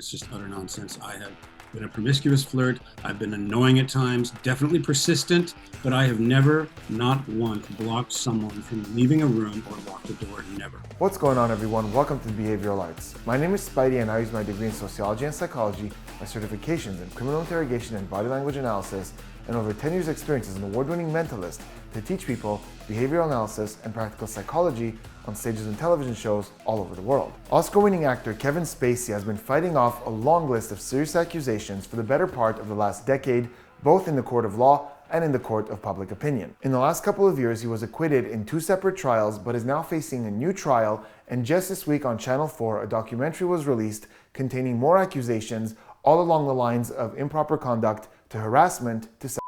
It's just utter nonsense. I have been a promiscuous flirt. I've been annoying at times, definitely persistent, but I have never, not once, blocked someone from leaving a room or locked a door. Never. What's going on, everyone? Welcome to Behavioral Arts. My name is Spacey, and I use my degree in sociology and psychology, my certifications in criminal interrogation and body language analysis, and over 10 years' experience as an award-winning mentalist to teach people behavioral analysis and practical psychology on stages and television shows all over the world. Oscar-winning actor Kevin Spacey has been fighting off a long list of serious accusations for the better part of the last decade, both in the court of law and in the court of public opinion. In the last couple of years, he was acquitted in 2 separate trials, but is now facing a new trial, and just this week on Channel 4, a documentary was released containing more accusations, all along the lines of improper conduct to harassment to sexual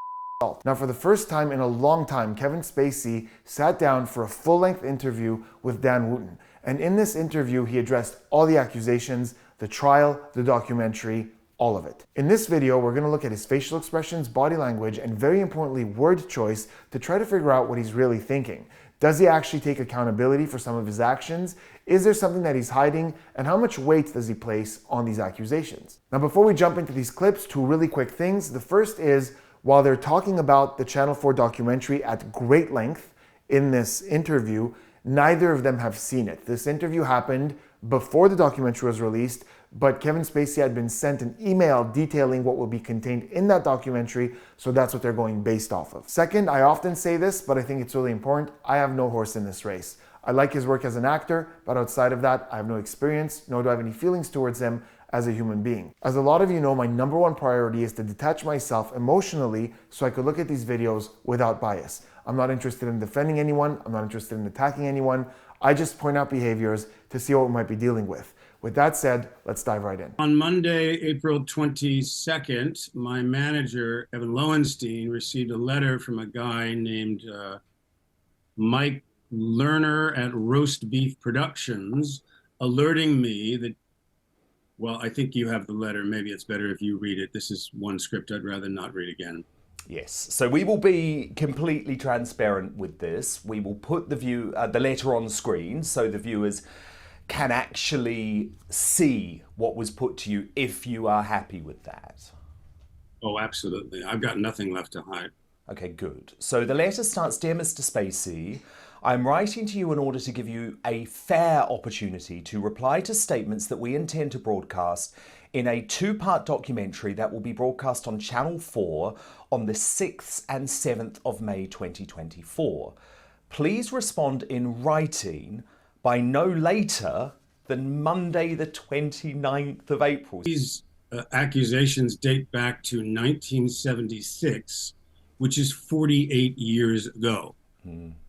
assault. Now, for the first time in a long time, Kevin Spacey sat down for a full-length interview with Dan Wooten. And in this interview, he addressed all the accusations, the trial, the documentary, all of it. In this video, we're going to look at his facial expressions, body language, and very importantly, word choice to try to figure out what he's really thinking. Does he actually take accountability for some of his actions? Is there something that he's hiding? And how much weight does he place on these accusations? Now, before we jump into these clips, 2 really quick things. The first is, while they're talking about the Channel 4 documentary at great length in this interview, neither of them have seen it. This interview happened before the documentary was released, but Kevin Spacey had been sent an email detailing what will be contained in that documentary, so that's what they're going based off of. Second, I often say this, but I think it's really important, I have no horse in this race. I like his work as an actor, but outside of that, I have no experience, nor do I have any feelings towards him as a human being. As a lot of you know, my number one priority is to detach myself emotionally so I could look at these videos without bias. I'm not interested in defending anyone, I'm not interested in attacking anyone, I just point out behaviors to see what we might be dealing with. With that said, let's dive right in. On Monday, April 22nd, my manager, Evan Lowenstein, received a letter from a guy named Mike Lerner at Roast Beef Productions, alerting me that, well, I think you have the letter. Maybe it's better if you read it. This is one script I'd rather not read again. Yes, so we will be completely transparent with this. We will put the letter on screen so the viewers can actually see what was put to you if you are happy with that. Oh, absolutely. I've got nothing left to hide. Okay, good. So the letter starts, "Dear Mr. Spacey, I'm writing to you in order to give you a fair opportunity to reply to statements that we intend to broadcast in a 2-part documentary that will be broadcast on Channel 4 on the 6th and 7th of May 2024. Please respond in writing by no later than Monday the 29th of April. These accusations date back to 1976, which is 48 years ago.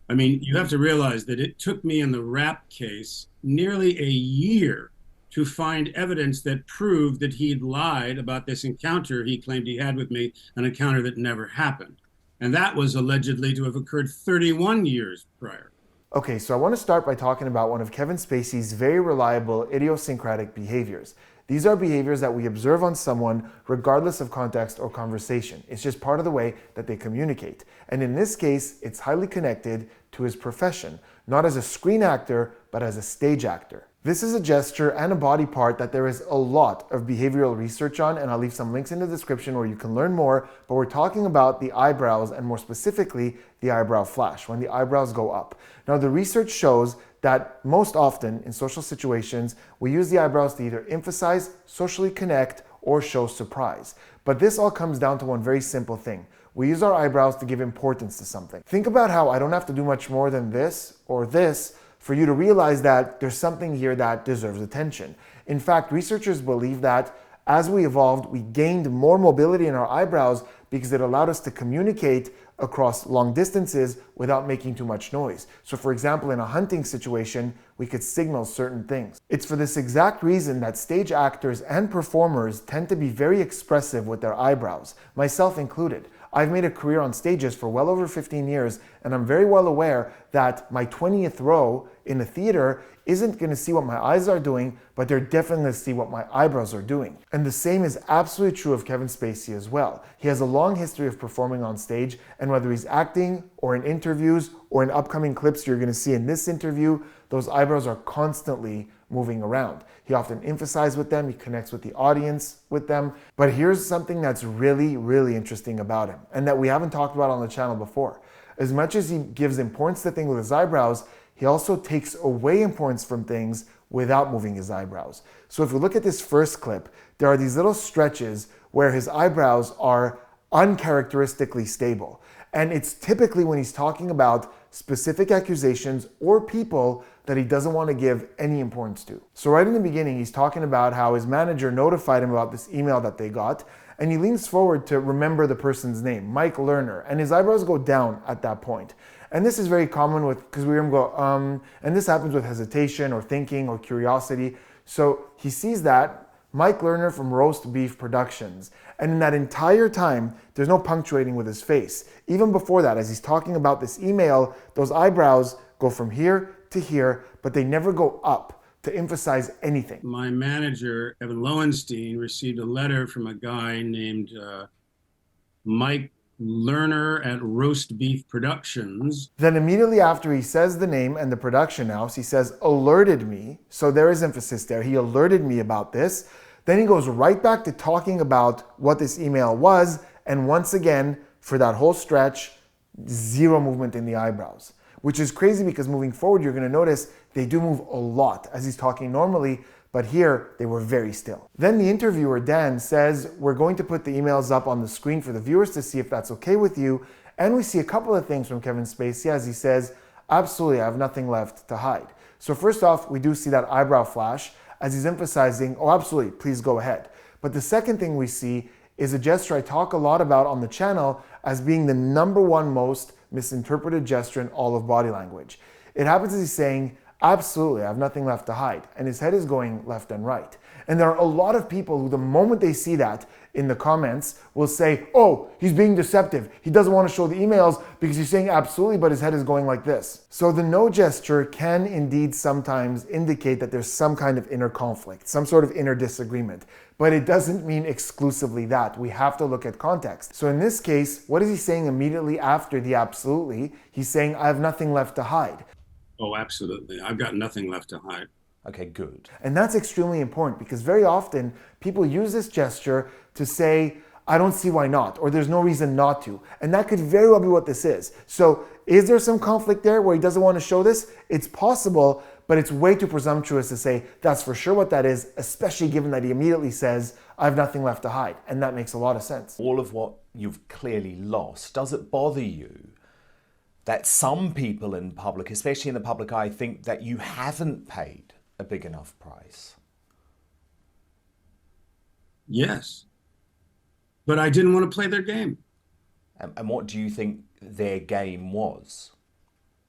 I mean, you have to realize that it took me in the rap case nearly a year to find evidence that proved that he'd lied about this encounter he claimed he had with me, an encounter that never happened. And that was allegedly to have occurred 31 years prior. Okay, so I want to start by talking about one of Kevin Spacey's very reliable idiosyncratic behaviors. These are behaviors that we observe on someone regardless of context or conversation. It's just part of the way that they communicate. And in this case, it's highly connected to his profession, not as a screen actor, but as a stage actor. This is a gesture and a body part that there is a lot of behavioral research on, and I'll leave some links in the description where you can learn more, but we're talking about the eyebrows, and more specifically, the eyebrow flash, when the eyebrows go up. Now, the research shows that most often in social situations, we use the eyebrows to either emphasize, socially connect, or show surprise. But this all comes down to one very simple thing. We use our eyebrows to give importance to something. Think about how I don't have to do much more than this or this for you to realize that there's something here that deserves attention. In fact, researchers believe that as we evolved, we gained more mobility in our eyebrows because it allowed us to communicate across long distances without making too much noise. So for example, in a hunting situation, we could signal certain things. It's for this exact reason that stage actors and performers tend to be very expressive with their eyebrows, myself included. I've made a career on stages for well over 15 years, and I'm very well aware that my 20th row in a theater isn't going to see what my eyes are doing, but they're definitely going to see what my eyebrows are doing. And the same is absolutely true of Kevin Spacey as well. He has a long history of performing on stage, and whether he's acting or in interviews or in upcoming clips you're going to see in this interview, those eyebrows are constantly moving around. He often emphasizes with them, he connects with the audience with them. But here's something that's really, really interesting about him, and that we haven't talked about on the channel before. As much as he gives importance to things with his eyebrows, he also takes away importance from things without moving his eyebrows. So if we look at this first clip, there are these little stretches where his eyebrows are uncharacteristically stable. And it's typically when he's talking about specific accusations or people that he doesn't want to give any importance to. So right in the beginning, he's talking about how his manager notified him about this email that they got, and he leans forward to remember the person's name, Mike Lerner, and his eyebrows go down at that point. And this is very common with, because we hear him go, and this happens with hesitation or thinking or curiosity. So he sees that, Mike Lerner from Roast Beef Productions. And in that entire time, there's no punctuating with his face. Even before that, as he's talking about this email, those eyebrows go from here to here, but they never go up to emphasize anything. My manager, Evan Lowenstein, received a letter from a guy named Mike Lerner at Roast Beef Productions. Then immediately after he says the name and the production house, he says, alerted me. So there is emphasis there. He alerted me about this. Then he goes right back to talking about what this email was. And once again, for that whole stretch, zero movement in the eyebrows, which is crazy because moving forward, you're going to notice they do move a lot as he's talking normally, but here they were very still. Then the interviewer, Dan, says, we're going to put the emails up on the screen for the viewers to see if that's okay with you. And we see a couple of things from Kevin Spacey as he says, absolutely, I have nothing left to hide. So first off, we do see that eyebrow flash as he's emphasizing, oh, absolutely, please go ahead. But the second thing we see is a gesture I talk a lot about on the channel as being the #1 most misinterpreted gesture in all of body language. It happens as he's saying, absolutely, I have nothing left to hide. And his head is going left and right. And there are a lot of people who, the moment they see that in the comments, will say, oh, he's being deceptive. He doesn't want to show the emails because he's saying absolutely, but his head is going like this. So the no gesture can indeed sometimes indicate that there's some kind of inner conflict, some sort of inner disagreement. But it doesn't mean exclusively that. We have to look at context. So in this case, what is he saying immediately after the absolutely? He's saying, I have nothing left to hide. Oh, absolutely. I've got nothing left to hide. Okay, good. And that's extremely important because very often people use this gesture to say, I don't see why not, or there's no reason not to. And that could very well be what this is. So is there some conflict there where he doesn't want to show this? It's possible, but it's way too presumptuous to say that's for sure what that is, especially given that he immediately says, I have nothing left to hide. And that makes a lot of sense. All of what you've clearly lost, does it bother you that some people in public, especially in the public eye, think that you haven't paid a big enough price? Yes. But I didn't want to play their game. And what do you think their game was?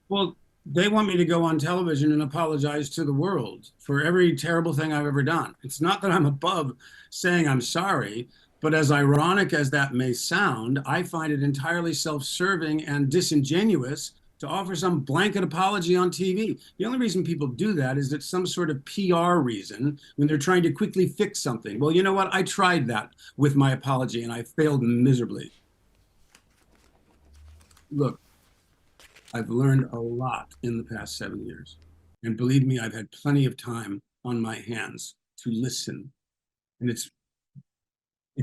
Well, they want me to go on television and apologize to the world for every terrible thing I've ever done. It's not that I'm above saying I'm sorry, but as ironic as that may sound, I find it entirely self-serving and disingenuous to offer some blanket apology on TV. The only reason people do that is it's some sort of PR reason when they're trying to quickly fix something. Well, you know what? I tried that with my apology and I failed miserably. Look, I've learned a lot in the past 7 years. And believe me, I've had plenty of time on my hands to listen. And it's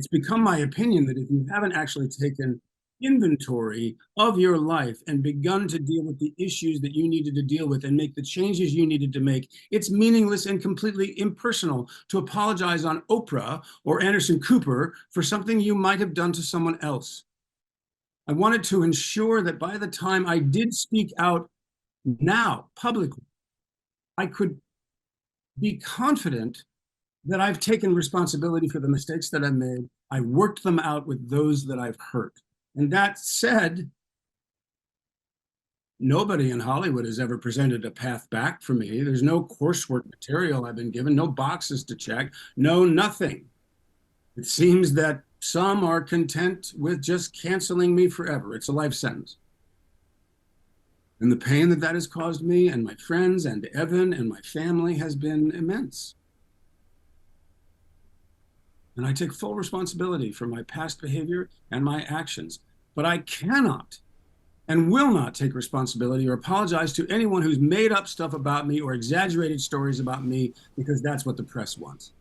become my opinion that if you haven't actually taken inventory of your life and begun to deal with the issues that you needed to deal with and make the changes you needed to make, it's meaningless and completely impersonal to apologize on Oprah or Anderson Cooper for something you might have done to someone else. I wanted to ensure that by the time I did speak out now publicly, I could be confident that I've taken responsibility for the mistakes that I've made. I worked them out with those that I've hurt. And that said, nobody in Hollywood has ever presented a path back for me. There's no coursework material I've been given, no boxes to check, no nothing. It seems that some are content with just canceling me forever. It's a life sentence. And the pain that that has caused me and my friends and Evan and my family has been immense. And I take full responsibility for my past behavior and my actions. But I cannot and will not take responsibility or apologize to anyone who's made up stuff about me or exaggerated stories about me because that's what the press wants.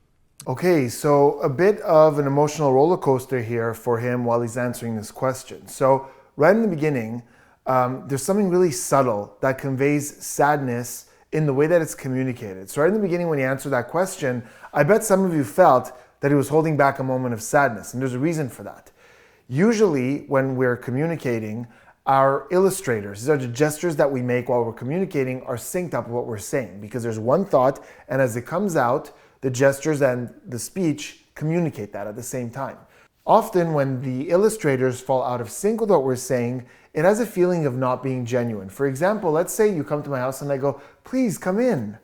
Okay, so a bit of an emotional roller coaster here for him while he's answering this question. So right in the beginning, there's something really subtle that conveys sadness in the way that it's communicated. So right in the beginning when he answered that question, I bet some of you felt that he was holding back a moment of sadness, and there's a reason for that. Usually when we're communicating, our illustrators, these are the gestures that we make while we're communicating, are synced up with what we're saying because there's one thought, and as it comes out, the gestures and the speech communicate that at the same time. Often when the illustrators fall out of sync with what we're saying, it has a feeling of not being genuine. For example, let's say you come to my house and I go, please come in.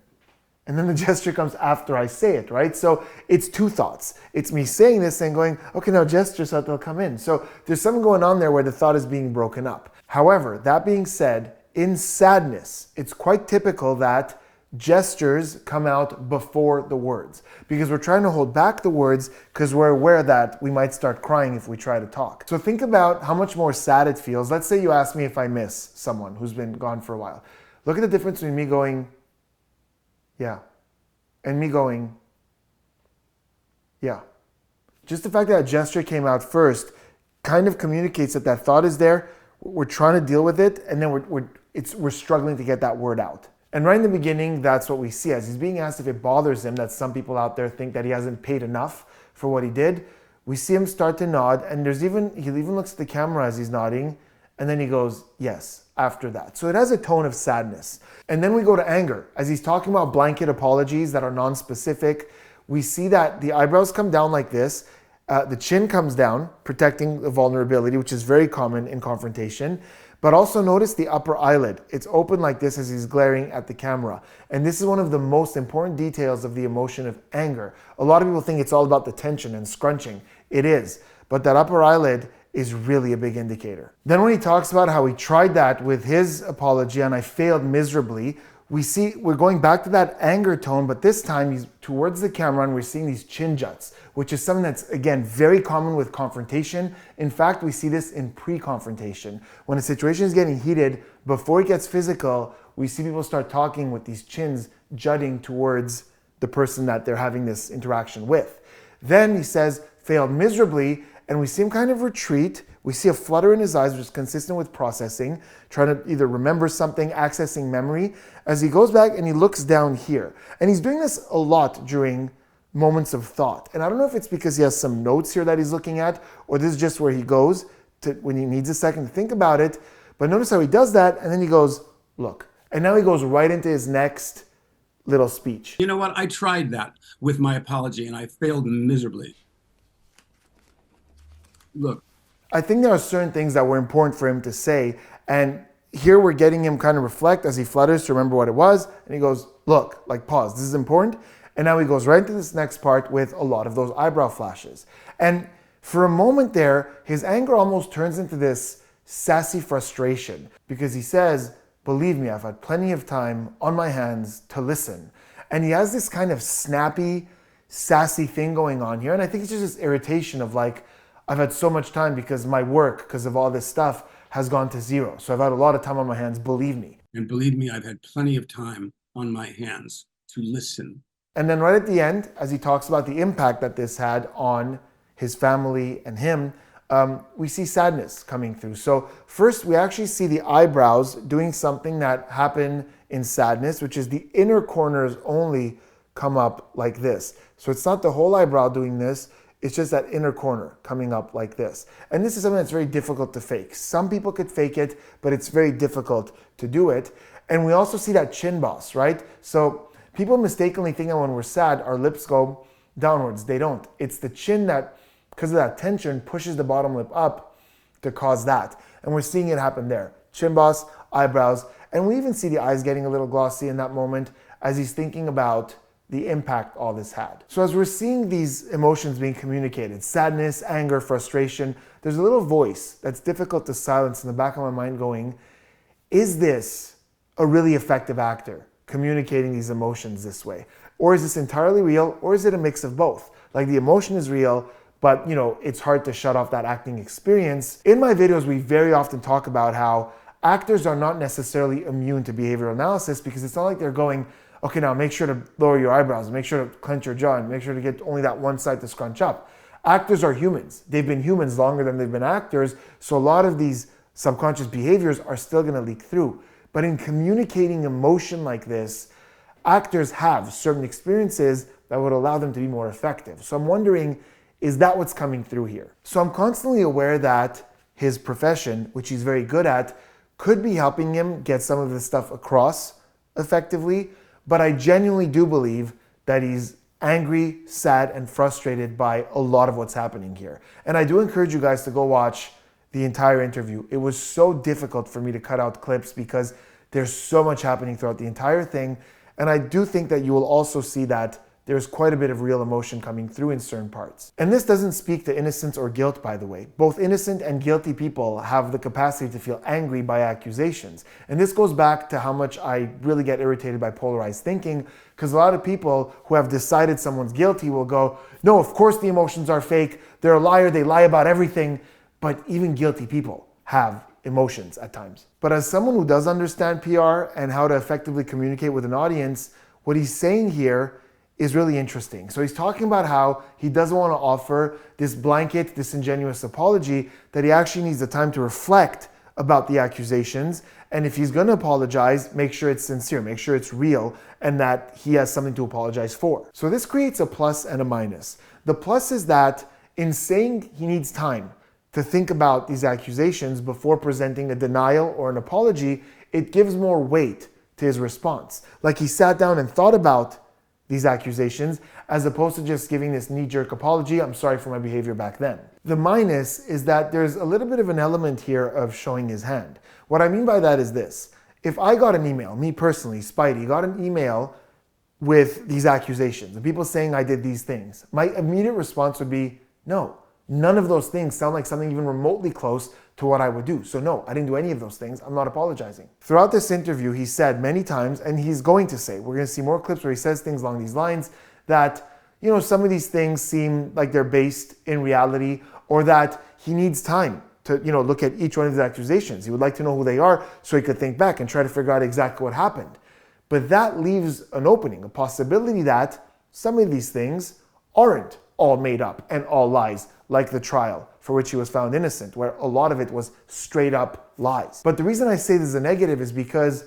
And then the gesture comes after I say it, right? So it's two thoughts. It's me saying this and going, okay, now gesture so that they'll come in. So there's something going on there where the thought is being broken up. However, that being said, in sadness, it's quite typical that gestures come out before the words because we're trying to hold back the words because we're aware that we might start crying if we try to talk. So think about how much more sad it feels. Let's say you ask me if I miss someone who's been gone for a while. Look at the difference between me going, yeah, and me going, yeah. Just the fact that a gesture came out first kind of communicates that that thought is there. We're trying to deal with it, and then we're struggling to get that word out. And right in the beginning, that's what we see. As he's being asked if it bothers him that some people out there think that he hasn't paid enough for what he did, we see him start to nod, and he even looks at the camera as he's nodding, and then he goes, yes, after that. So it has a tone of sadness. And then we go to anger. As he's talking about blanket apologies that are non-specific, we see that the eyebrows come down like this, the chin comes down, protecting the vulnerability, which is very common in confrontation. But also notice the upper eyelid. It's open like this as he's glaring at the camera. And this is one of the most important details of the emotion of anger. A lot of people think it's all about the tension and scrunching. It is. But that upper eyelid is really a big indicator. Then when he talks about how he tried that with his apology and I failed miserably, we're going back to that anger tone, but this time he's towards the camera and we're seeing these chin juts, which is something that's, again, very common with confrontation. In fact, we see this in pre-confrontation. When a situation is getting heated, before it gets physical, we see people start talking with these chins jutting towards the person that they're having this interaction with. Then he says, failed miserably, and we see him kind of retreat. We see a flutter in his eyes, which is consistent with processing, trying to either remember something, accessing memory, as he goes back and he looks down here. And he's doing this a lot during moments of thought. And I don't know if it's because he has some notes here that he's looking at, or this is just where he goes to when he needs a second to think about it. But notice how he does that, and then he goes, look. And now he goes right into his next little speech. You know what? I tried that with my apology, and I failed miserably. Look. I think there are certain things that were important for him to say, and here we're getting him kind of reflect as he flutters to remember what it was, and he goes, look, like pause, this is important. And now he goes right into this next part with a lot of those eyebrow flashes. And for a moment there, his anger almost turns into this sassy frustration because he says, believe me, I've had plenty of time on my hands to listen. And he has this kind of snappy, sassy thing going on here. And I think it's just this irritation of like, I've had so much time because my work, because of all this stuff, has gone to zero. So I've had a lot of time on my hands, believe me. And believe me, I've had plenty of time on my hands to listen. And then right at the end, as he talks about the impact that this had on his family and him, we see sadness coming through. So first, we actually see the eyebrows doing something that happened in sadness, which is the inner corners only come up like this. So it's not the whole eyebrow doing this. It's just that inner corner coming up like this. And this is something that's very difficult to fake. Some people could fake it, but it's very difficult to do it. And we also see that chin boss, right? So people mistakenly think that when we're sad, our lips go downwards. They don't. It's the chin that, because of that tension, pushes the bottom lip up to cause that. And we're seeing it happen there. Chin boss, eyebrows, and we even see the eyes getting a little glossy in that moment as he's thinking about the impact all this had. So as we're seeing these emotions being communicated, sadness, anger, frustration, there's a little voice that's difficult to silence in the back of my mind going, is this a really effective actor communicating these emotions this way? Or is this entirely real, or is it a mix of both? Like the emotion is real, but it's hard to shut off that acting experience. In my videos, we very often talk about how actors are not necessarily immune to behavioral analysis because it's not like they're going, okay, now make sure to lower your eyebrows, make sure to clench your jaw, and make sure to get only that one side to scrunch up. Actors are humans. They've been humans longer than they've been actors, so a lot of these subconscious behaviors are still going to leak through. But in communicating emotion like this, actors have certain experiences that would allow them to be more effective. So I'm wondering, is that what's coming through here? So I'm constantly aware that his profession, which he's very good at, could be helping him get some of this stuff across effectively, but I genuinely do believe that he's angry, sad, and frustrated by a lot of what's happening here. And I do encourage you guys to go watch the entire interview. It was so difficult for me to cut out clips because there's so much happening throughout the entire thing. And I do think that you will also see that there's quite a bit of real emotion coming through in certain parts. And this doesn't speak to innocence or guilt, by the way. Both innocent and guilty people have the capacity to feel angry by accusations. And this goes back to how much I really get irritated by polarized thinking, because a lot of people who have decided someone's guilty will go, no, of course the emotions are fake, they're a liar, they lie about everything. But even guilty people have emotions at times. But as someone who does understand PR and how to effectively communicate with an audience, what he's saying here is really interesting. So he's talking about how he doesn't want to offer this blanket, disingenuous apology, that he actually needs the time to reflect about the accusations. And if he's going to apologize, make sure it's sincere, make sure it's real, and that he has something to apologize for. So this creates a plus and a minus. The plus is that in saying he needs time to think about these accusations before presenting a denial or an apology, it gives more weight to his response. Like he sat down and thought about these accusations, as opposed to just giving this knee-jerk apology, I'm sorry for my behavior back then. The minus is that there's a little bit of an element here of showing his hand. What I mean by that is this. If I got an email, me personally, Spidey, got an email with these accusations and people saying I did these things, my immediate response would be, no, none of those things sound like something even remotely close to what I would do. So no, I didn't do any of those things. I'm not apologizing. Throughout this interview, he said many times, and he's going to say, we're going to see more clips where he says things along these lines, that, you know, some of these things seem like they're based in reality, or that he needs time to, you know, look at each one of his accusations. He would like to know who they are so he could think back and try to figure out exactly what happened. But that leaves an opening, a possibility that some of these things aren't all made up and all lies, like the trial for which he was found innocent, where a lot of it was straight up lies. But the reason I say this is a negative is because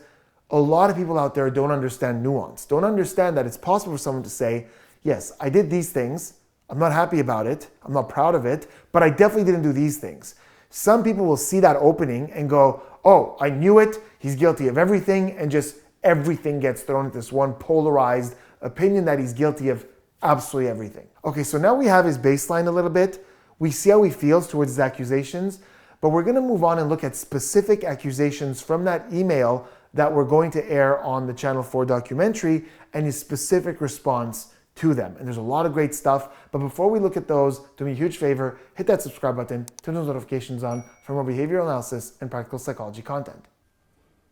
a lot of people out there don't understand nuance, don't understand that it's possible for someone to say, yes, I did these things, I'm not happy about it, I'm not proud of it, but I definitely didn't do these things. Some people will see that opening and go, oh, I knew it, he's guilty of everything, and just everything gets thrown at this one polarized opinion that he's guilty of absolutely everything. Okay, so now we have his baseline a little bit. We see how he feels towards his accusations, but we're going to move on and look at specific accusations from that email that we're going to air on the Channel 4 documentary and his specific response to them. And there's a lot of great stuff, but before we look at those, do me a huge favor, hit that subscribe button, turn those notifications on for more behavioral analysis and practical psychology content.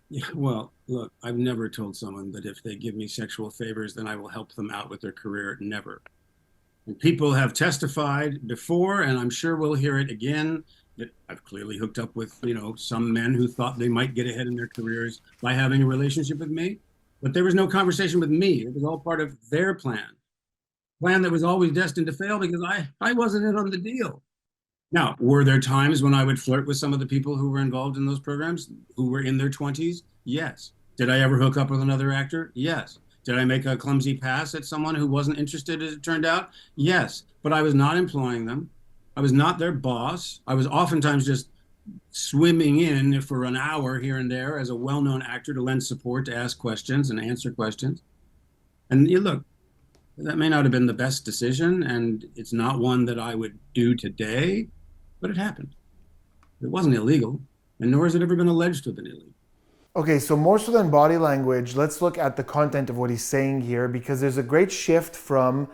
Yeah, well, look, I've never told someone that if they give me sexual favors, then I will help them out with their career. Never. And people have testified before, and I'm sure we'll hear it again, that I've clearly hooked up with, you know, some men who thought they might get ahead in their careers by having a relationship with me. But there was no conversation with me. It was all part of their plan that was always destined to fail because I wasn't in on the deal. Now, were there times when I would flirt with some of the people who were involved in those programs, who were in their 20s? Yes. Did I ever hook up with another actor? Yes. Did I make a clumsy pass at someone who wasn't interested, as it turned out? Yes. But I was not employing them. I was not their boss. I was oftentimes just swimming in for an hour here and there as a well-known actor to lend support, to ask questions and answer questions. And you look, that may not have been the best decision, and it's not one that I would do today, but it happened. It wasn't illegal, and nor has it ever been alleged to have been illegal. Okay, so more so than body language, let's look at the content of what he's saying here, because there's a great shift from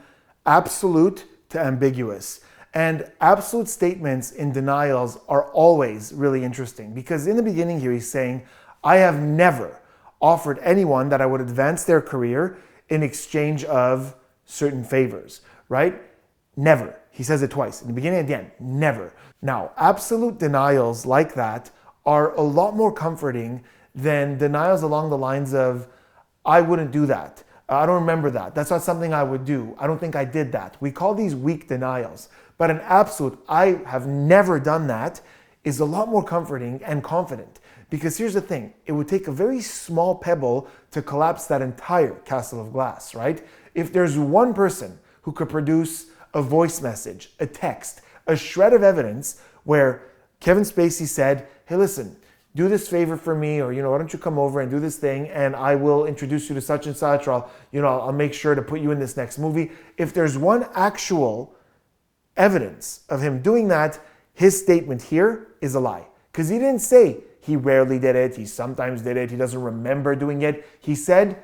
absolute to ambiguous. And absolute statements in denials are always really interesting, because in the beginning here he's saying, I have never offered anyone that I would advance their career in exchange of certain favors, right? Never. He says it twice, in the beginning and at the end, never. Now, absolute denials like that are a lot more comforting than denials along the lines of, I wouldn't do that. I don't remember that. That's not something I would do. I don't think I did that. We call these weak denials. But an absolute, I have never done that, is a lot more comforting and confident. Because here's the thing, it would take a very small pebble to collapse that entire castle of glass, right? If there's one person who could produce a voice message, a text, a shred of evidence where Kevin Spacey said, hey, listen, do this favor for me, or, why don't you come over and do this thing, and I will introduce you to such and such, or I'll make sure to put you in this next movie. If there's one actual evidence of him doing that, his statement here is a lie. Because he didn't say he rarely did it, he sometimes did it, he doesn't remember doing it. He said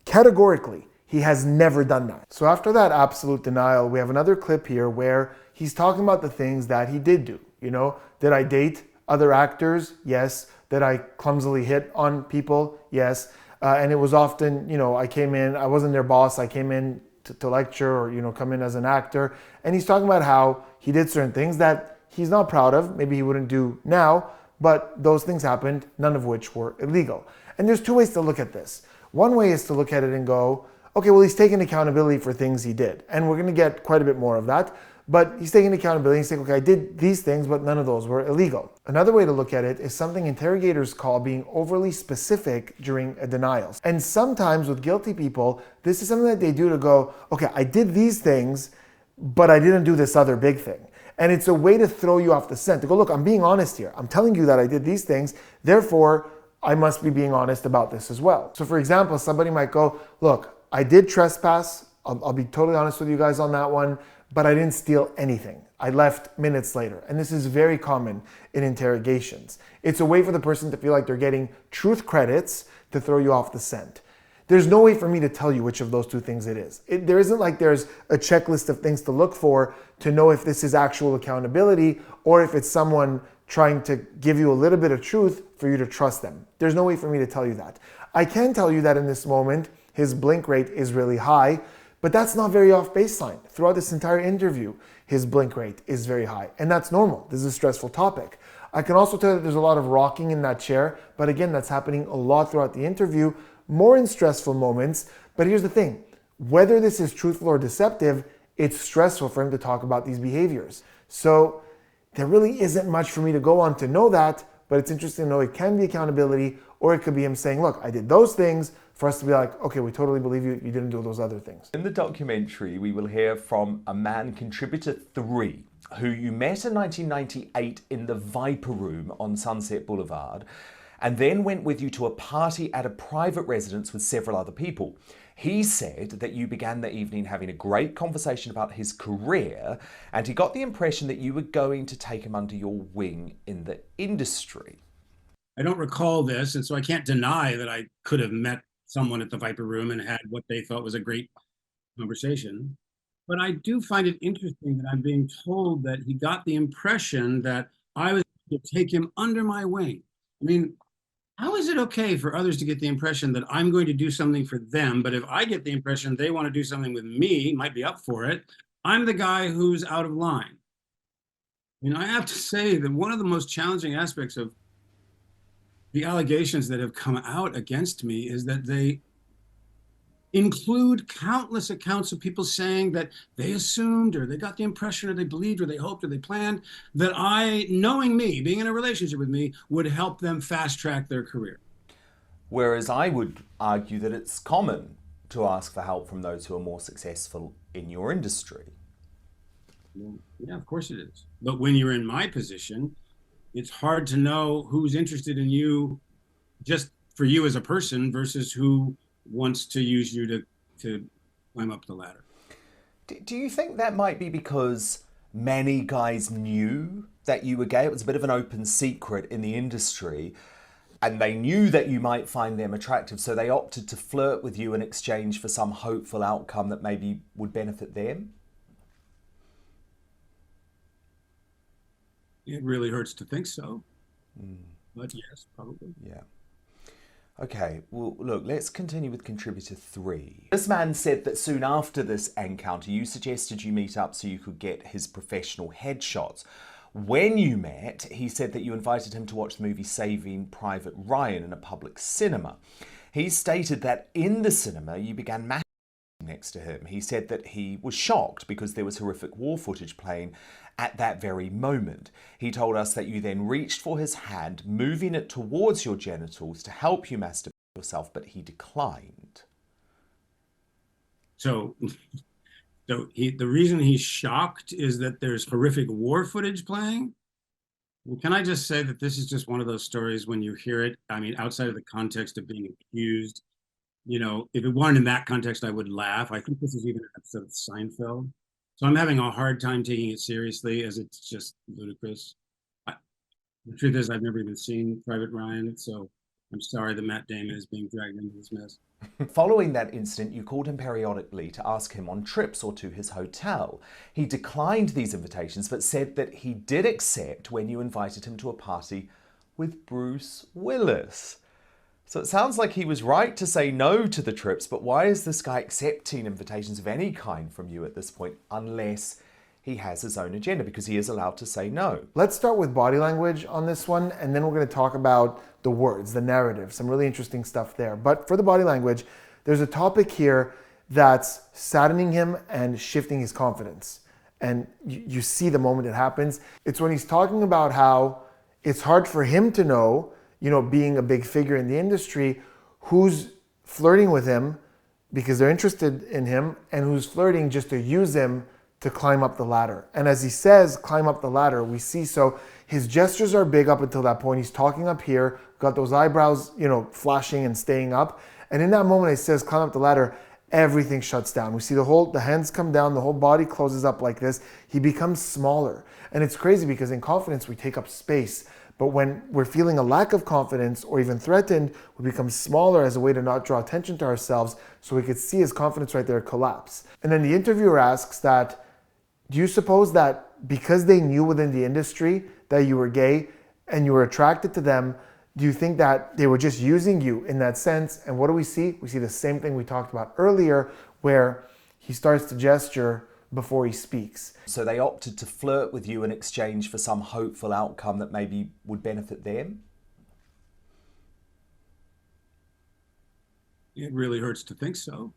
categorically, he has never done that. So after that absolute denial, we have another clip here where he's talking about the things that he did do. Did I date other actors? Yes. Did I clumsily hit on people? Yes. And it was often, I came in, I wasn't their boss, I came in to lecture or, come in as an actor. And he's talking about how he did certain things that he's not proud of, maybe he wouldn't do now, but those things happened, none of which were illegal. And there's two ways to look at this. One way is to look at it and go, okay, well, he's taking accountability for things he did. And we're going to get quite a bit more of that. But he's taking accountability. He's saying, okay, I did these things, but none of those were illegal. Another way to look at it is something interrogators call being overly specific during a denial. And sometimes with guilty people, this is something that they do to go, okay, I did these things, but I didn't do this other big thing. And it's a way to throw you off the scent, to go, look, I'm being honest here. I'm telling you that I did these things, therefore, I must be being honest about this as well. So for example, somebody might go, look, I did trespass. I'll be totally honest with you guys on that one, but I didn't steal anything. I left minutes later. And this is very common in interrogations. It's a way for the person to feel like they're getting truth credits to throw you off the scent. There's no way for me to tell you which of those two things it is. There isn't like there's a checklist of things to look for to know if this is actual accountability or if it's someone trying to give you a little bit of truth for you to trust them. There's no way for me to tell you that. I can tell you that in this moment, his blink rate is really high, but that's not very off baseline. Throughout this entire interview, his blink rate is very high, and that's normal. This is a stressful topic. I can also tell that there's a lot of rocking in that chair, but again, that's happening a lot throughout the interview, more in stressful moments. But here's the thing, whether this is truthful or deceptive, it's stressful for him to talk about these behaviors. So there really isn't much for me to go on to know that, but it's interesting to know it can be accountability, or it could be him saying, look, I did those things, for us to be like, okay, we totally believe you didn't do those other things. In the documentary, we will hear from a man, contributor 3, who you met in 1998 in the Viper Room on Sunset Boulevard, and then went with you to a party at a private residence with several other people. He said that you began the evening having a great conversation about his career, and he got the impression that you were going to take him under your wing in the industry. I don't recall this, and so I can't deny that I could have met someone at the Viper Room and had what they thought was a great conversation. But I do find it interesting that I'm being told that he got the impression that I was going to take him under my wing. I mean, how is it okay for others to get the impression that I'm going to do something for them, but if I get the impression they want to do something with me, might be up for it, I'm the guy who's out of line? I have to say that one of the most challenging aspects of the allegations that have come out against me is that they include countless accounts of people saying that they assumed or they got the impression or they believed or they hoped or they planned that I, knowing me, being in a relationship with me, would help them fast track their career. Whereas I would argue that it's common to ask for help from those who are more successful in your industry. Well, yeah, of course it is. But when you're in my position, it's hard to know who's interested in you just for you as a person versus who wants to use you to climb up the ladder. Do you think that might be because many guys knew that you were gay? It was a bit of an open secret in the industry, and they knew that you might find them attractive, so they opted to flirt with you in exchange for some hopeful outcome that maybe would benefit them? It really hurts to think so, but yes, probably. Yeah. Okay, well, look, let's continue with contributor 3. This man said that soon after this encounter, you suggested you meet up so you could get his professional headshots. When you met, he said that you invited him to watch the movie Saving Private Ryan in a public cinema. He stated that in the cinema you began masturbating next to him. He said that he was shocked because there was horrific war footage playing at that very moment. He told us that you then reached for his hand, moving it towards your genitals to help you masturbate yourself, but he declined. So the reason he's shocked is that there's horrific war footage playing. Well, can I just say that this is just one of those stories when you hear it, I mean, outside of the context of being accused, if it weren't in that context, I would laugh. I think this is even an episode of Seinfeld. So I'm having a hard time taking it seriously as it's just ludicrous. The truth is I've never even seen Private Ryan, so I'm sorry that Matt Damon is being dragged into this mess. Following that incident, you called him periodically to ask him on trips or to his hotel. He declined these invitations, but said that he did accept when you invited him to a party with Bruce Willis. So it sounds like he was right to say no to the trips, but why is this guy accepting invitations of any kind from you at this point, unless he has his own agenda, because he is allowed to say no? Let's start with body language on this one, and then we're going to talk about the words, the narrative, some really interesting stuff there. But for the body language, there's a topic here that's saddening him and shifting his confidence. And you see the moment it happens. It's when he's talking about how it's hard for him to know, being a big figure in the industry, who's flirting with him because they're interested in him, and who's flirting just to use him to climb up the ladder. And as he says, climb up the ladder, we see, so his gestures are big up until that point. He's talking up here, got those eyebrows, flashing and staying up. And in that moment, he says, climb up the ladder, everything shuts down. We see the hands come down, the whole body closes up like this. He becomes smaller. And it's crazy because in confidence, we take up space. But when we're feeling a lack of confidence or even threatened, we become smaller as a way to not draw attention to ourselves, so we could see his confidence right there collapse. And then the interviewer asks that, do you suppose that because they knew within the industry that you were gay and you were attracted to them, do you think that they were just using you in that sense? And what do we see? We see the same thing we talked about earlier, where he starts to gesture before he speaks. So they opted to flirt with you in exchange for some hopeful outcome that maybe would benefit them? It really hurts to think so.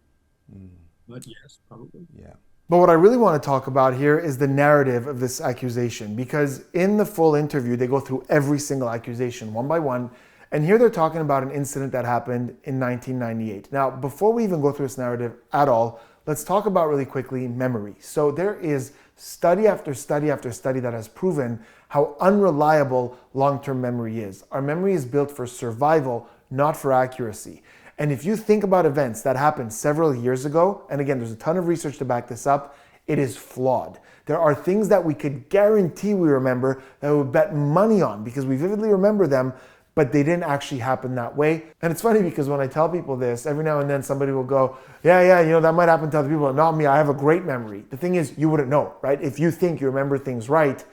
But yes, probably. Yeah. But what I really want to talk about here is the narrative of this accusation, because in the full interview, they go through every single accusation one by one. And here they're talking about an incident that happened in 1998. Now, before we even go through this narrative at all, let's talk about really quickly memory. So there is study after study after study that has proven how unreliable long-term memory is. Our memory is built for survival, not for accuracy. And if you think about events that happened several years ago, and again, there's a ton of research to back this up, it is flawed. There are things that we could guarantee we remember that we would bet money on because we vividly remember them, but they didn't actually happen that way. And it's funny because when I tell people this, every now and then somebody will go, yeah, that might happen to other people. Not me, I have a great memory. The thing is, you wouldn't know, right? If you think you remember things right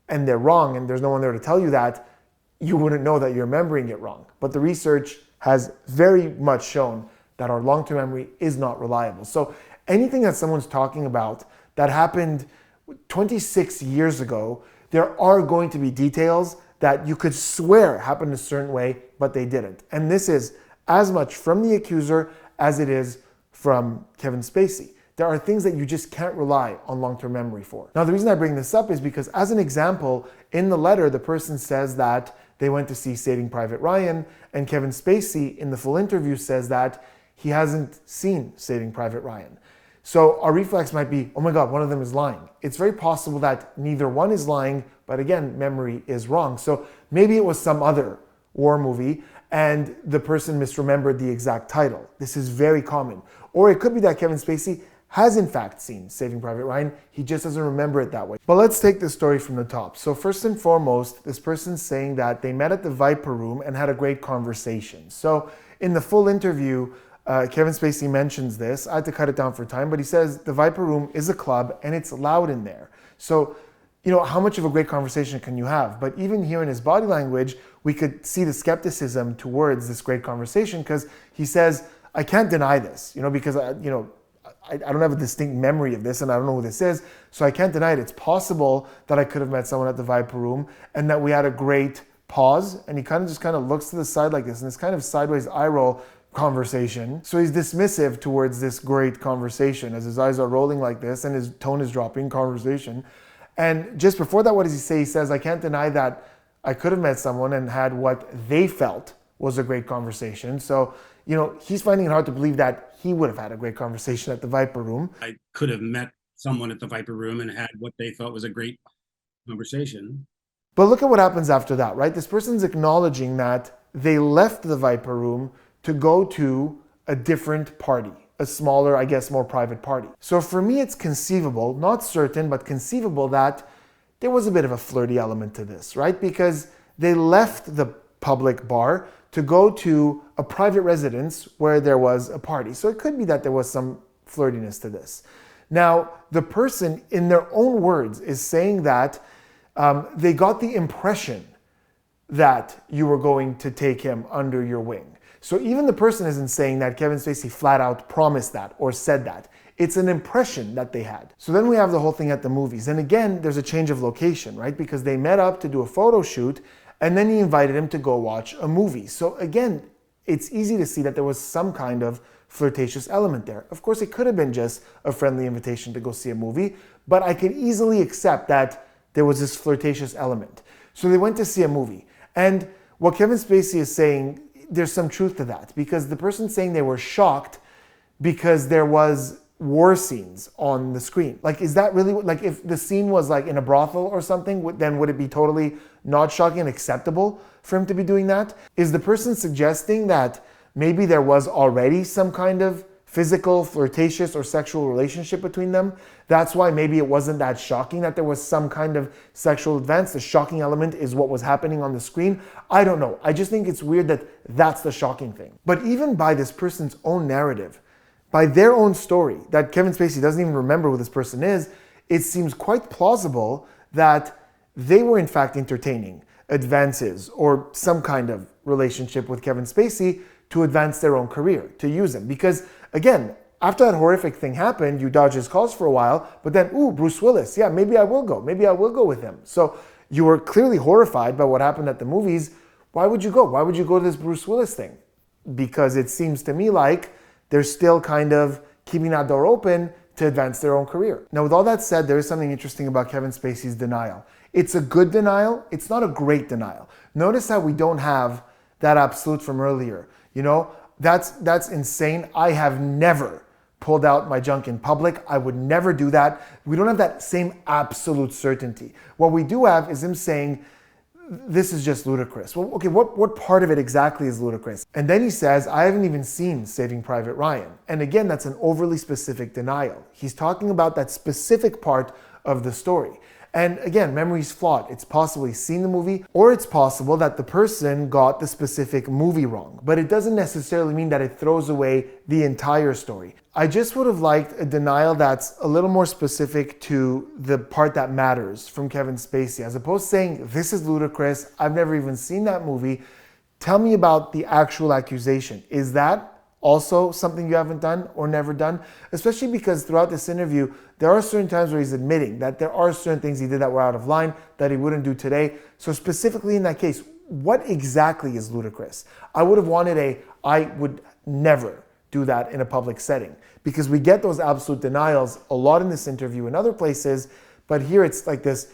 and they're wrong and there's no one there to tell you that, you wouldn't know that you're remembering it wrong. But the research has very much shown that our long-term memory is not reliable. So anything that someone's talking about that happened 26 years ago, there are going to be details that you could swear happened a certain way, but they didn't. And this is as much from the accuser as it is from Kevin Spacey. There are things that you just can't rely on long-term memory for. Now, the reason I bring this up is because, as an example, in the letter, the person says that they went to see Saving Private Ryan, and Kevin Spacey in the full interview says that he hasn't seen Saving Private Ryan. So our reflex might be, oh my God, one of them is lying. It's very possible that neither one is lying, but again, memory is wrong. So maybe it was some other war movie and the person misremembered the exact title. This is very common. Or it could be that Kevin Spacey has in fact seen Saving Private Ryan, he just doesn't remember it that way. But let's take this story from the top. So first and foremost, this person's saying that they met at the Viper Room and had a great conversation. So in the full interview, Kevin Spacey mentions this. I had to cut it down for time, but he says the Viper Room is a club and it's loud in there. So, how much of a great conversation can you have? But even here in his body language, we could see the skepticism towards this great conversation because he says, I can't deny this, because, I don't have a distinct memory of this and I don't know who this is, so I can't deny it. It's possible that I could have met someone at the Viper Room and that we had a great pause, and he just kind of looks to the side like this, and this kind of sideways eye roll conversation. So he's dismissive towards this great conversation as his eyes are rolling like this and his tone is dropping, conversation. And just before that, what does he say? He says, I can't deny that I could have met someone and had what they felt was a great conversation. So, he's finding it hard to believe that he would have had a great conversation at the Viper Room. I could have met someone at the Viper Room and had what they thought was a great conversation. But look at what happens after that, right? This person's acknowledging that they left the Viper Room to go to a different party, a smaller, I guess, more private party. So for me, it's conceivable, not certain, but conceivable that there was a bit of a flirty element to this, right? Because they left the public bar to go to a private residence where there was a party. So it could be that there was some flirtiness to this. Now, the person, in their own words, is saying that they got the impression that you were going to take him under your wing. So even the person isn't saying that Kevin Spacey flat out promised that or said that. It's an impression that they had. So then we have the whole thing at the movies. And again, there's a change of location, right? Because they met up to do a photo shoot and then he invited him to go watch a movie. So again, it's easy to see that there was some kind of flirtatious element there. Of course, it could have been just a friendly invitation to go see a movie, but I could easily accept that there was this flirtatious element. So they went to see a movie. And what Kevin Spacey is saying, there's some truth to that, because the person saying they were shocked because there was war scenes on the screen. Like, is that really, like, if the scene was like in a brothel or something, then would it be totally not shocking and acceptable for him to be doing that? Is the person suggesting that maybe there was already some kind of physical, flirtatious, or sexual relationship between them? That's why maybe it wasn't that shocking that there was some kind of sexual advance. The shocking element is what was happening on the screen. I don't know. I just think it's weird that that's the shocking thing. But even by this person's own narrative, by their own story, that Kevin Spacey doesn't even remember who this person is, it seems quite plausible that they were in fact entertaining advances or some kind of relationship with Kevin Spacey to advance their own career, to use him. Because again, after that horrific thing happened, you dodge his calls for a while, but then, ooh, Bruce Willis, yeah, maybe I will go. Maybe I will go with him. So you were clearly horrified by what happened at the movies. Why would you go? Why would you go to this Bruce Willis thing? Because it seems to me like they're still kind of keeping that door open to advance their own career. Now, with all that said, there is something interesting about Kevin Spacey's denial. It's a good denial. It's not a great denial. Notice how we don't have that absolute from earlier. That's insane. I have never pulled out my junk in public. I would never do that. We don't have that same absolute certainty. What we do have is him saying, this is just ludicrous. Well, okay, what part of it exactly is ludicrous? And then he says, I haven't even seen Saving Private Ryan. And again, that's an overly specific denial. He's talking about that specific part of the story. And again, memory's flawed. It's possible he's seen the movie, or it's possible that the person got the specific movie wrong. But it doesn't necessarily mean that it throws away the entire story. I just would have liked a denial that's a little more specific to the part that matters from Kevin Spacey, as opposed to saying, this is ludicrous, I've never even seen that movie. Tell me about the actual accusation. Is that also something you haven't done or never done? Especially because throughout this interview, there are certain times where he's admitting that there are certain things he did that were out of line that he wouldn't do today. So specifically in that case, what exactly is ludicrous? I would have wanted I would never do that in a public setting, because we get those absolute denials a lot in this interview and other places, but here it's like this,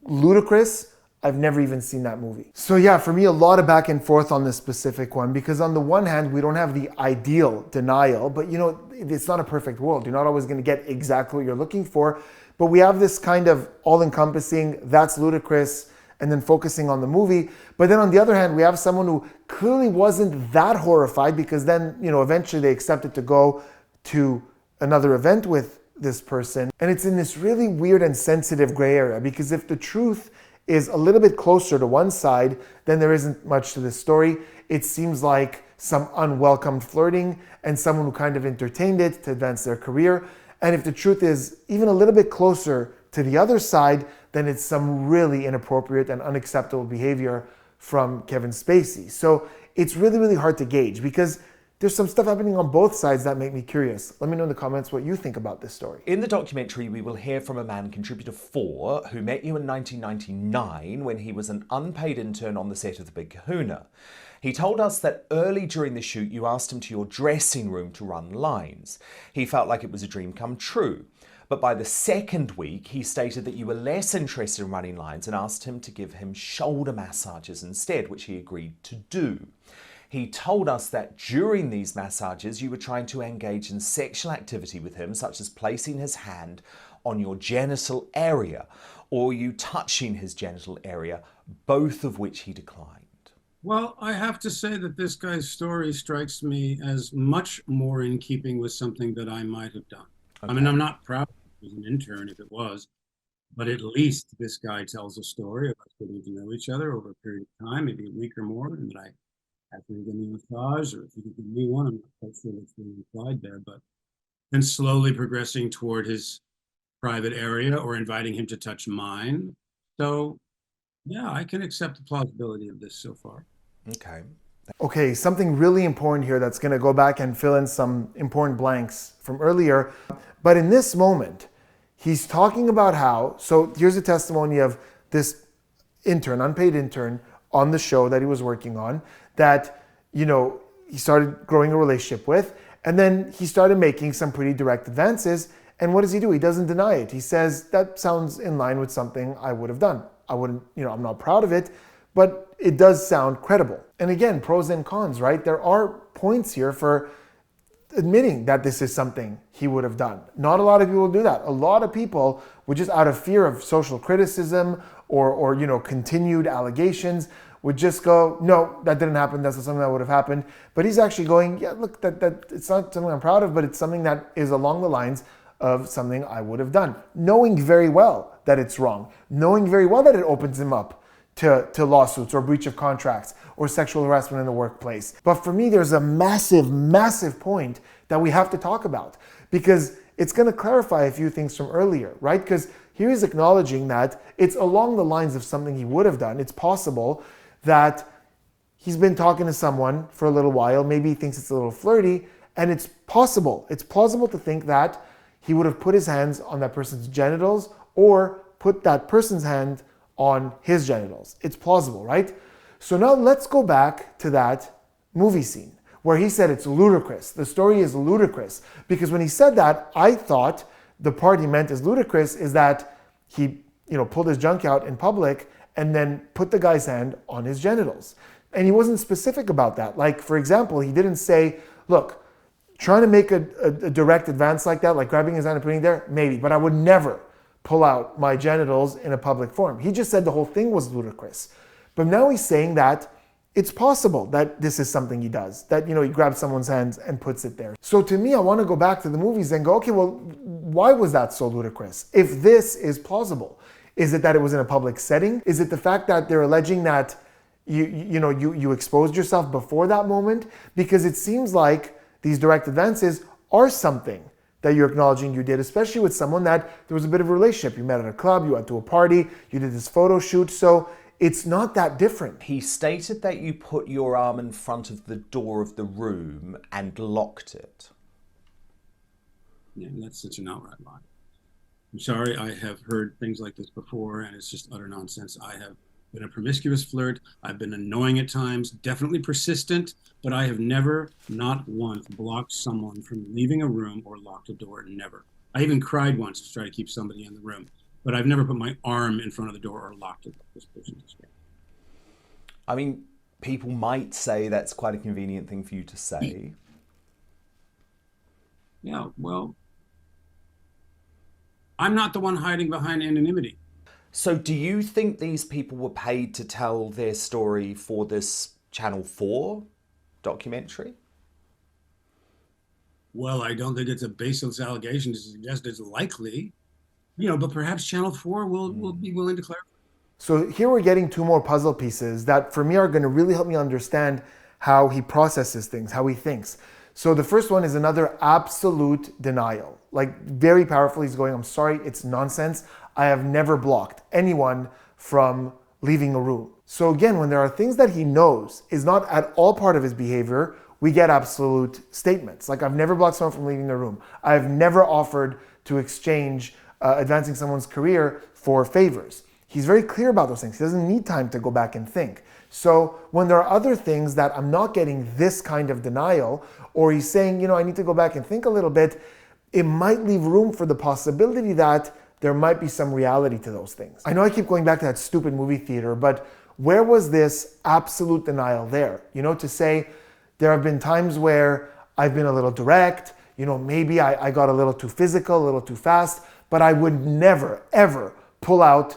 ludicrous. I've never even seen that movie. So yeah, for me, a lot of back and forth on this specific one, because on the one hand, we don't have the ideal denial, but it's not a perfect world. You're not always going to get exactly what you're looking for, but we have this kind of all-encompassing, that's ludicrous, and then focusing on the movie. But then on the other hand, we have someone who clearly wasn't that horrified, because then, eventually they accepted to go to another event with this person. And it's in this really weird and sensitive gray area, because if the truth is a little bit closer to one side, then there isn't much to this story. It seems like some unwelcomed flirting and someone who kind of entertained it to advance their career. And if the truth is even a little bit closer to the other side, then it's some really inappropriate and unacceptable behavior from Kevin Spacey. So it's really, really hard to gauge, because there's some stuff happening on both sides that make me curious. Let me know in the comments what you think about this story. In the documentary, we will hear from a man, contributor 4, who met you in 1999 when he was an unpaid intern on the set of The Big Kahuna. He told us that early during the shoot, you asked him to your dressing room to run lines. He felt like it was a dream come true. But by the second week, he stated that you were less interested in running lines and asked him to give him shoulder massages instead, which he agreed to do. He told us that during these massages, you were trying to engage in sexual activity with him, such as placing his hand on your genital area or you touching his genital area, both of which he declined. Well, I have to say that this guy's story strikes me as much more in keeping with something that I might have done. Okay. I mean, I'm not proud he was an intern if it was, but at least this guy tells a story of us getting to know each other over a period of time, maybe a week or more, and that I after he gave me a massage, or if he could give me one, I'm not quite sure what's being implied there, but then slowly progressing toward his private area or inviting him to touch mine. So, yeah, I can accept the plausibility of this so far. Okay, something really important here that's going to go back and fill in some important blanks from earlier. But in this moment, he's talking about how, so here's a testimony of this intern, unpaid intern, on the show that he was working on, that, you know, he started growing a relationship with, and then he started making some pretty direct advances. And what does he do? He doesn't deny it. He says, that sounds in line with something I would have done. I wouldn't, you know, I'm not proud of it, but it does sound credible. And again, pros and cons, right? There are points here for admitting that this is something he would have done. Not a lot of people do that. A lot of people would just, out of fear of social criticism or you know, continued allegations, would just go, no, that didn't happen. That's not something that would have happened. But he's actually going, yeah, look, that it's not something I'm proud of, but it's something that is along the lines of something I would have done. Knowing very well that it's wrong. Knowing very well that it opens him up to lawsuits or breach of contracts or sexual harassment in the workplace. But for me, there's a massive, massive point that we have to talk about, because it's going to clarify a few things from earlier, right? Because here he's acknowledging that it's along the lines of something he would have done. It's possible that he's been talking to someone for a little while, maybe he thinks it's a little flirty, and it's plausible to think that he would have put his hands on that person's genitals or put that person's hand on his genitals. It's plausible, right? So now let's go back to that movie scene where he said it's ludicrous. The story is ludicrous, because when he said that, I thought the part he meant as ludicrous is that he, you know, pulled his junk out in public and then put the guy's hand on his genitals. And he wasn't specific about that. Like, for example, he didn't say, look, trying to make a direct advance like that, like grabbing his hand and putting it there, maybe, but I would never pull out my genitals in a public forum. He just said the whole thing was ludicrous. But now he's saying that it's possible that this is something he does, that, you know, he grabs someone's hands and puts it there. So to me, I want to go back to the movies and go, okay, well, why was that so ludicrous? If this is plausible, is it that it was in a public setting? Is it the fact that they're alleging that you exposed yourself before that moment? Because it seems like these direct advances are something that you're acknowledging you did, especially with someone that there was a bit of a relationship. You met at a club, you went to a party, you did this photo shoot. So it's not that different. He stated that you put your arm in front of the door of the room and locked it. Yeah, that's such an outright lie. I'm sorry, I have heard things like this before, and it's just utter nonsense. I have been a promiscuous flirt. I've been annoying at times, definitely persistent, but I have never, not once, blocked someone from leaving a room or locked a door. Never. I even cried once to try to keep somebody in the room, but I've never put my arm in front of the door or locked it. This person described. I mean, people might say that's quite a convenient thing for you to say. Yeah, well, I'm not the one hiding behind anonymity. So do you think these people were paid to tell their story for this Channel 4 documentary? Well, I don't think it's a baseless allegation to suggest it's likely, but perhaps Channel 4 will be willing to clarify. So here we're getting two more puzzle pieces that for me are going to really help me understand how he processes things, how he thinks. So the first one is another absolute denial. Like, very powerful. He's going, I'm sorry, it's nonsense. I have never blocked anyone from leaving a room. So again, when there are things that he knows is not at all part of his behavior, we get absolute statements. Like, I've never blocked someone from leaving the room. I've never offered to exchange advancing someone's career for favors. He's very clear about those things. He doesn't need time to go back and think. So when there are other things that I'm not getting this kind of denial, or he's saying, I need to go back and think a little bit, it might leave room for the possibility that there might be some reality to those things. I know I keep going back to that stupid movie theater, but where was this absolute denial there? To say there have been times where I've been a little direct, maybe I got a little too physical, a little too fast, but I would never, ever pull out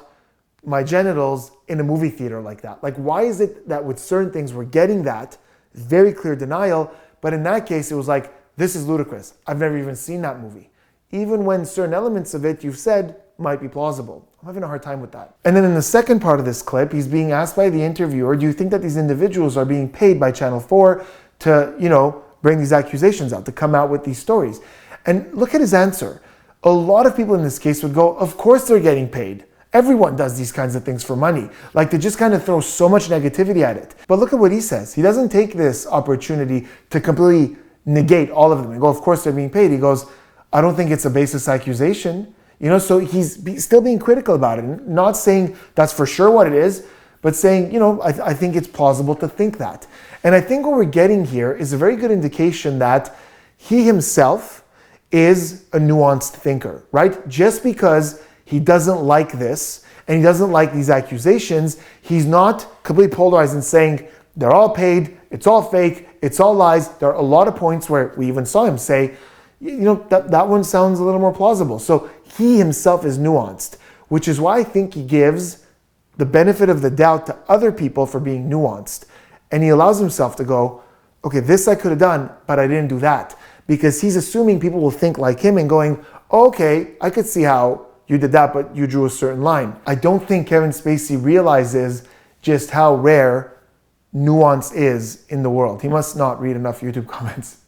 my genitals in a movie theater like that. Like, why is it that with certain things we're getting that very clear denial, but in that case it was like, this is ludicrous. I've never even seen that movie. Even when certain elements of it you've said might be plausible. I'm having a hard time with that. And then in the second part of this clip, he's being asked by the interviewer, do you think that these individuals are being paid by Channel 4 to, bring these accusations out, to come out with these stories? And look at his answer. A lot of people in this case would go, of course they're getting paid. Everyone does these kinds of things for money. Like, they just kind of throw so much negativity at it. But look at what he says. He doesn't take this opportunity to completely negate all of them and go, of course they're being paid. He goes, I don't think it's a baseless accusation. So he's still being critical about it. Not saying that's for sure what it is, but saying, I think it's plausible to think that. And I think what we're getting here is a very good indication that he himself is a nuanced thinker, right? Just because he doesn't like this and he doesn't like these accusations, he's not completely polarized and saying they're all paid, it's all fake, it's all lies. There are a lot of points where we even saw him say, that one sounds a little more plausible. So he himself is nuanced, which is why I think he gives the benefit of the doubt to other people for being nuanced. And he allows himself to go, okay, this I could have done, but I didn't do that. Because he's assuming people will think like him and going, okay, I could see how you did that, but you drew a certain line. I don't think Kevin Spacey realizes just how rare nuance is in the world. He must not read enough YouTube comments.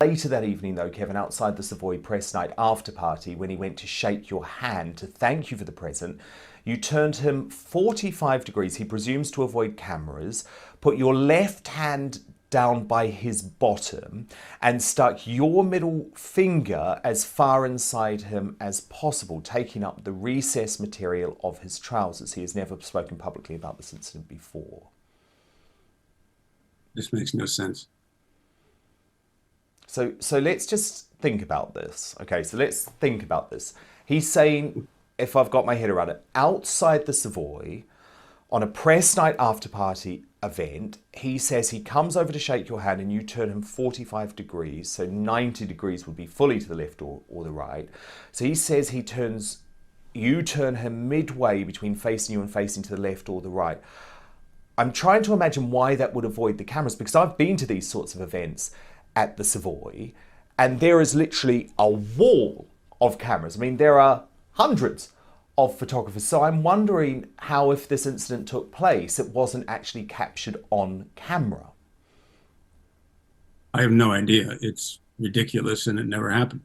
Later that evening though, Kevin, outside the Savoy Press Night after party, when he went to shake your hand to thank you for the present, you turned him 45 degrees, he presumes to avoid cameras, put your left hand down by his bottom and stuck your middle finger as far inside him as possible, taking up the recess material of his trousers. He has never spoken publicly about this incident before. This makes no sense. So let's just think about this. Okay, so let's think about this. He's saying, if I've got my head around it, outside the Savoy, on a press night after party event, he says he comes over to shake your hand and you turn him 45 degrees, so 90 degrees would be fully to the left or the right. So he says you turn him midway between facing you and facing to the left or the right. I'm trying to imagine why that would avoid the cameras, because I've been to these sorts of events at the Savoy and there is literally a wall of cameras. I mean, there are hundreds of photographers. So I'm wondering how, if this incident took place, it wasn't actually captured on camera. I have no idea. It's ridiculous and it never happened.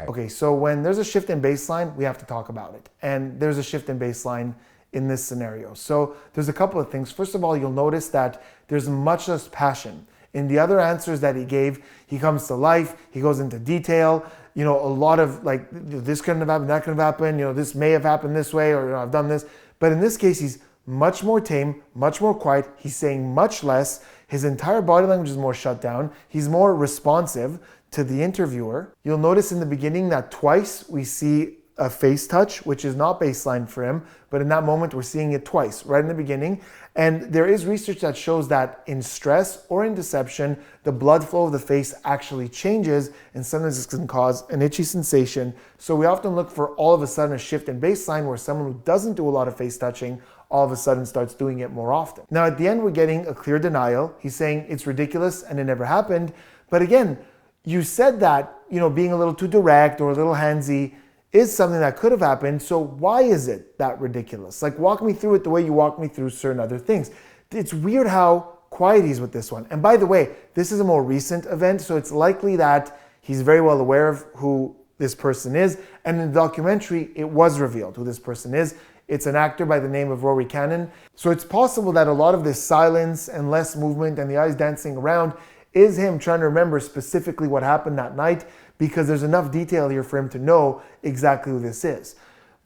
Okay, so when there's a shift in baseline, we have to talk about it. And there's a shift in baseline in this scenario. So there's a couple of things. First of all, you'll notice that there's much less passion. In the other answers that he gave, he comes to life, he goes into detail, a lot of like, this couldn't have happened, that could have happened, this may have happened this way, or I've done this. But in this case, he's much more tame, much more quiet. He's saying much less. His entire body language is more shut down. He's more responsive to the interviewer. You'll notice in the beginning that twice we see a face touch, which is not baseline for him, but in that moment we're seeing it twice, right in the beginning. And there is research that shows that in stress or in deception, the blood flow of the face actually changes, and sometimes this can cause an itchy sensation. So we often look for all of a sudden a shift in baseline where someone who doesn't do a lot of face touching all of a sudden starts doing it more often. Now at the end, we're getting a clear denial. He's saying it's ridiculous and it never happened. But again, you said that, being a little too direct or a little handsy is something that could have happened. So why is it that ridiculous? Like, walk me through it the way you walk me through certain other things. It's weird how quiet he is with this one. And by the way, this is a more recent event, so it's likely that he's very well aware of who this person is. And in the documentary, it was revealed who this person is. It's an actor by the name of Rory Cannon. So it's possible that a lot of this silence and less movement and the eyes dancing around is him trying to remember specifically what happened that night, because there's enough detail here for him to know exactly who this is.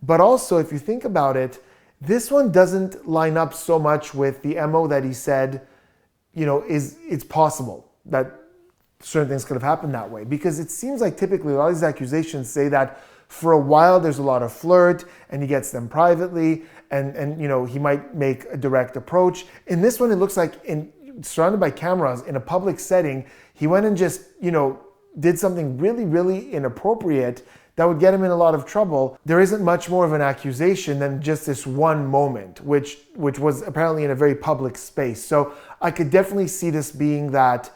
But also, if you think about it, this one doesn't line up so much with the MO that he said, it's possible that certain things could have happened that way. Because it seems like typically a lot of these accusations say that for a while there's a lot of flirt and he gets them privately and he might make a direct approach. In this one, it looks like surrounded by cameras in a public setting, he went and just, did something really, really inappropriate that would get him in a lot of trouble. There isn't much more of an accusation than just this one moment, which was apparently in a very public space. So I could definitely see this being that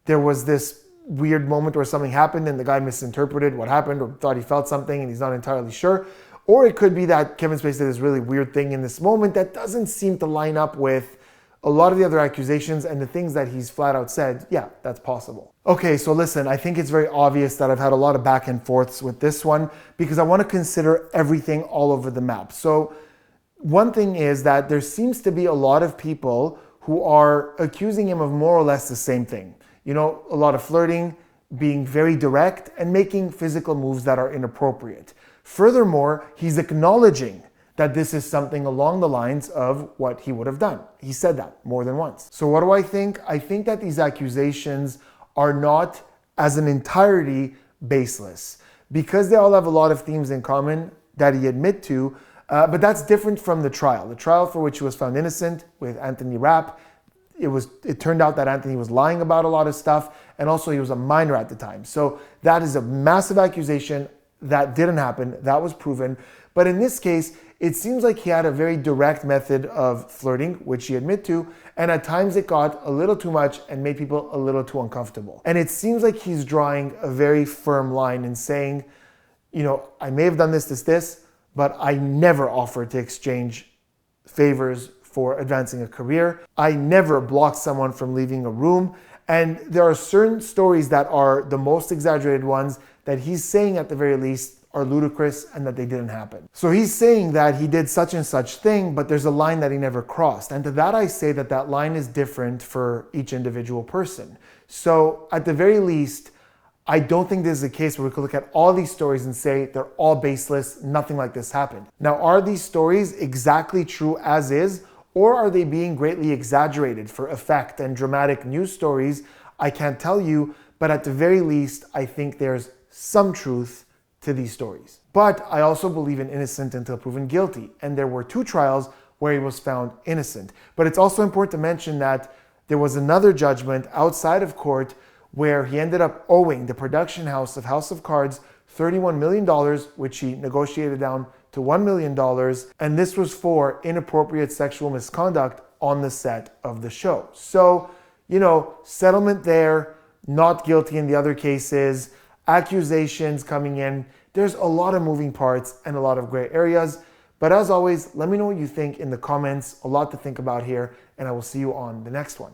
there was this weird moment where something happened and the guy misinterpreted what happened or thought he felt something and he's not entirely sure. Or it could be that Kevin Spacey did this really weird thing in this moment that doesn't seem to line up with a lot of the other accusations and the things that he's flat out said. Yeah, that's possible. Okay, so listen, I think it's very obvious that I've had a lot of back and forths with this one because I want to consider everything all over the map. So one thing is that there seems to be a lot of people who are accusing him of more or less the same thing. A lot of flirting, being very direct, and making physical moves that are inappropriate. Furthermore, he's acknowledging that this is something along the lines of what he would have done. He said that more than once. So what do I think? I think that these accusations are not, as an entirety, baseless, because they all have a lot of themes in common that he admit to, but that's different from the trial. The trial for which he was found innocent with Anthony Rapp, it turned out that Anthony was lying about a lot of stuff, and also he was a minor at the time. So that is a massive accusation. That didn't happen. That was proven. But in this case, it seems like he had a very direct method of flirting, which he admitted to, and at times it got a little too much and made people a little too uncomfortable. And it seems like he's drawing a very firm line and saying, I may have done this, but I never offered to exchange favors for advancing a career. I never blocked someone from leaving a room. And there are certain stories that are the most exaggerated ones that he's saying at the very least are ludicrous and that they didn't happen. So he's saying that he did such and such thing, but there's a line that he never crossed. And to that I say that line is different for each individual person. So at the very least, I don't think this is a case where we could look at all these stories and say they're all baseless, nothing like this happened. Now, are these stories exactly true as is, or are they being greatly exaggerated for effect and dramatic news stories? I can't tell you, but at the very least, I think there's some truth to these stories. But I also believe in innocent until proven guilty. And there were 2 trials where he was found innocent. But it's also important to mention that there was another judgment outside of court where he ended up owing the production house of House of Cards $31 million, which he negotiated down to $1 million. And this was for inappropriate sexual misconduct on the set of the show. So, settlement there, not guilty in the other cases, accusations coming in. There's a lot of moving parts and a lot of gray areas. But as always, let me know what you think in the comments. A lot to think about here, and I will see you on the next one.